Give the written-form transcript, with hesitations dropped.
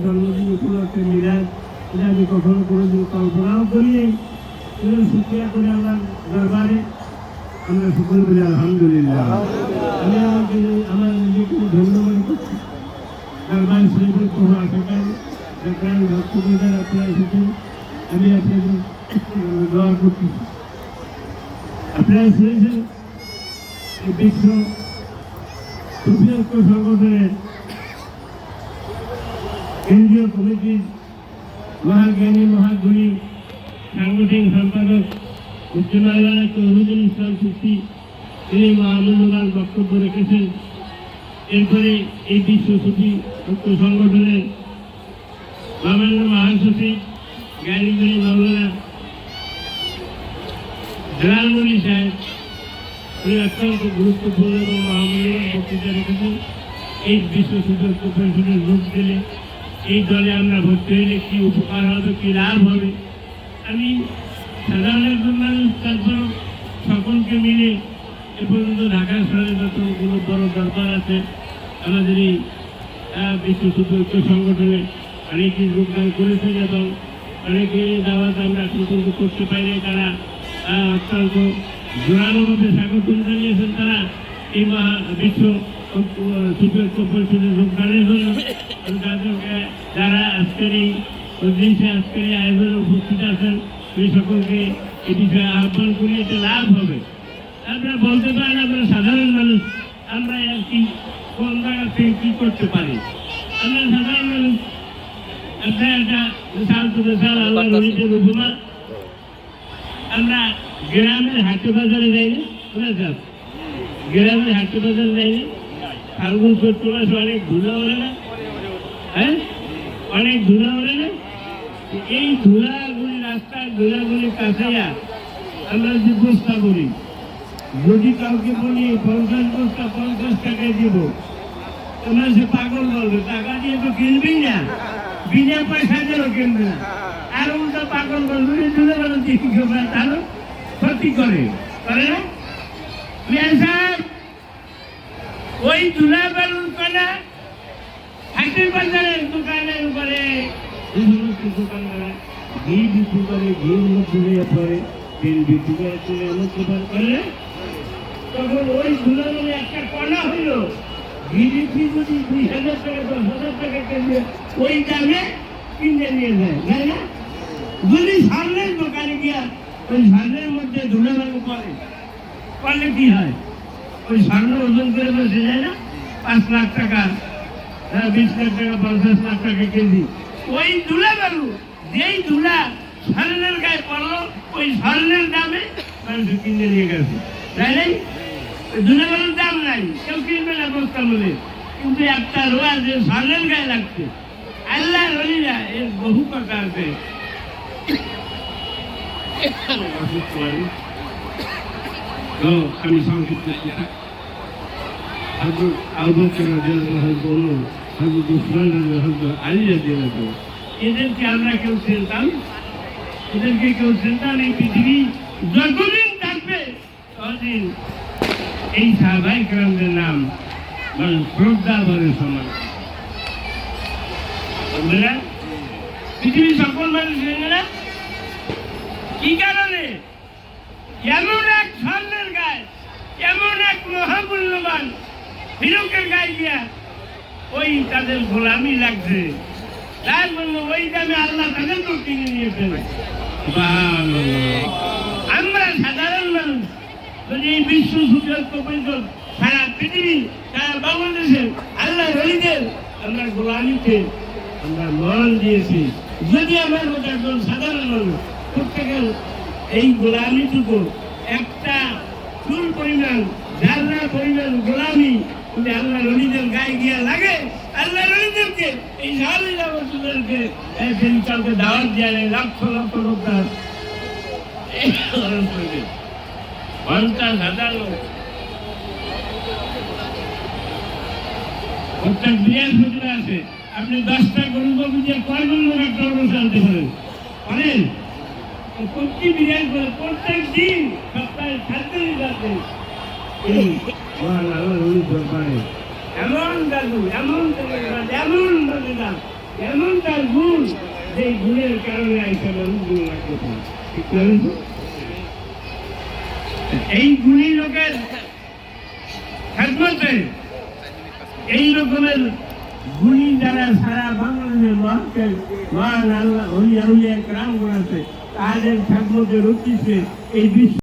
জন্মদিন উপলক্ষে মিলাদ এটা আমি কখনো কোনোদিন কল্পনাও করিনি। শুক্রিয়া করে আমার দরবারে আমরা সকল বলি আলহামদুলিল্লাহ। আমি আমার নিজেকে ধন্য মনে করছি। দরবার শরীফের কোনো আশাকার ভক্তদের আপনারা এসেছেন, আমি আপনাদের দোয়া করতেছি। আপনারা শুনেছেন বিশ্ব সুফি ঐক্য সংগঠনের কেন্দ্রীয় কমিটির মহাজ্ঞানী মহাগুণী সাংগঠনিক সম্পাদক উচ্চ ন্যায়ালয় তৌহিদুল ইসলাম সুফি তিনি মহামূল্যবান বক্তব্য রেখেছেন। এরপরে এই বিশ্ব সুফি ঐক্য সংগঠনের মাননীয় মহাসচিব জ্ঞানীগুণী মাওলানা জালালমণি সাহেব তিনি অত্যন্ত গুরুত্বপূর্ণ এবং মহামূল্যবান বক্তৃতা রেখেছেন। এই বিশ্ব সুফি ঐক্য পরিষদের যোগ দিলে এই দলে আমরা ভর্তি হইলে কি উপকার হবে, কি লাভ হবে। আমি সাধারণ একজন মানুষ, তারপর সকলকে মিলে এ পর্যন্ত ঢাকা শহরে যতগুলো বড় দরবার আছে আমাদের এই বিশ্ব সুফি ঐক্য সংগঠনে অনেকে যোগদান করেছেন এবং অনেকে দাওয়াত আমরা পর্যন্ত করতে পারি। তারা অত্যন্ত জোরালোভাবে স্বাগতম জানিয়েছেন। তারা এই বিশ্ব সুফি ঐক্য পরিষদে যোগদানের জন্য তাদেরকে যারা আজকের এই আয়োজনে উপস্থিত আছেন সেই সকলকে এই বিষয়ে আহ্বান করি। এতে লাভ হবে। আপনারা বলতে পারেন আমরা সাধারণ মানুষ, আমরা কি কোন জায়গা থেকে কি করতে পারি। আমরা সাধারণ মানুষ, আপনার একটা আল্লাহ নবীদের উপমা। আমরা গ্রামের হাটে বাজারে যাই না, গ্রামের হাটে বাজারে যাই না, ফাল্গুন চৈত্র মাসে অনেক ধুলা ওড়ে না, হ্যাঁ অনেক ধুলা ওড়ে না। এই ধুলাগুলি রাস্তার ধুলাগুলি কাছাইয়া আমরা যে বস্তা করি, যদি কাউকে বলি 50 বস্তা 50 টাকায় দিব, তোমরা সে পাগল বলবে, টাকা দিয়ে তো কিনবেই না, বিনা পয়সা দিয়েও কিনবে না। আর উল্টা পাগল বলবে ধুলে বেলা দিয়ে তারও ক্ষতি করে না। ওই ধুলা বেলুন কলা হাটের বাজারের দোকানের উপরে এই সমস্ত দোকানদারা ঘি বিক্রি করে, ঘির মধ্যে পরে তেল বিক্রি করে, তেলের মধ্যে করে, তখন ওই ধুলাগুলো একটা কণা হইল ঘি বিক্রি যদি 2000 টাকা 10,000 টাকা কেন্দ্রে ওই দামে কিনে নিয়ে যায়, তাই না? যদি সামনের দোকানে গিয়া ওই সামনের মধ্যে ধুলাবালু করলে কি হয়? ওই স্বর্ণ ওজন করে বসে যায় না, 5 লাখ টাকা, 20 লাখ টাকা, 50 লাখ টাকা কেজি। ওই ধুলা বালু যেই ধুলা স্বর্ণের গায়ে পড়লো, ওই স্বর্ণের দামে মানুষ কিনে নিয়ে গেছে, তাই নাই? ধুলা বালুর দাম নাই, কেউ কিনবে না বস্তার মধ্যে, কিন্তু একটা রোয়া যে স্বর্ণের গায়ে লাগছে। আল্লাহ রলিরা এর বহু কথা আছে। আমি সংক্ষিপ্ত এদেরকে আমরা কেউ চিনতাম? এদেরকে কেউ চিনতাম? এই পৃথিবী যতদিন থাকবে ততদিন এই সাহাবায়ে কেরামদের নাম শ্রদ্ধা ভরে সমান। পৃথিবীর সকল মানুষ জানে না কি কারণে? এমন এক স্বর্ণের গায়ে, এমন এক মহামূল্যবান হীরকের গায়ে গিয়া ওই তাদের গোলামি লাগছে, তার জন্য ওই দামে আল্লাহ তাদের তো কিনে নিয়েছেন। আমরা সাধারণ মানুষ যদি এই বিশ্ব সুফি ঐক্য পরিষদ সারা পৃথিবী, সারা বাংলাদেশের আল্লাহ রলিদের আমরা গোলামিতে আমরা মরণ দিয়েছি। যদি আমার মতো একজন সাধারণ মানুষ প্রত্যেকের এই গোলামিটুকু একটা চুল পরিমাণ, জাররা পরিমাণ গোলামি যদি আল্লাহ রলিদের গায়ে গিয়া লাগে, আল্লাহ রলিদেরকে এই সাহাবীদেরকে কাউকে দাওয়াত দেওয়া যায়, লক্ষ লক্ষ লোক 50,000 লোক প্রত্যেক বৃহস্পতিবার আছে। আপনি 10টা গরু গরু দিয়ে কয়জন লোক একটা অনুষ্ঠান আনতে পারেন? পারেন? প্রতি বৃহস্পতি প্রত্যেক দিন সপ্তাহে 7 দিন যাচ্ছে এমন জাদু, এমন এমন এমন তার গুণ, যে গুণের কারণে আইসা মানুষ গুণ লাগতে পারে। ঠিক বলেন তো? এই গুণী লোকের খেদমতে এই রকমের গুণী যারা সারা বাংলাদেশের মহান আল্লাহ হলিয়া হলিয়া গ্রামগুলো আছে, তাদের খেদমতের উদ্দেশ্যে এই বিশ্ব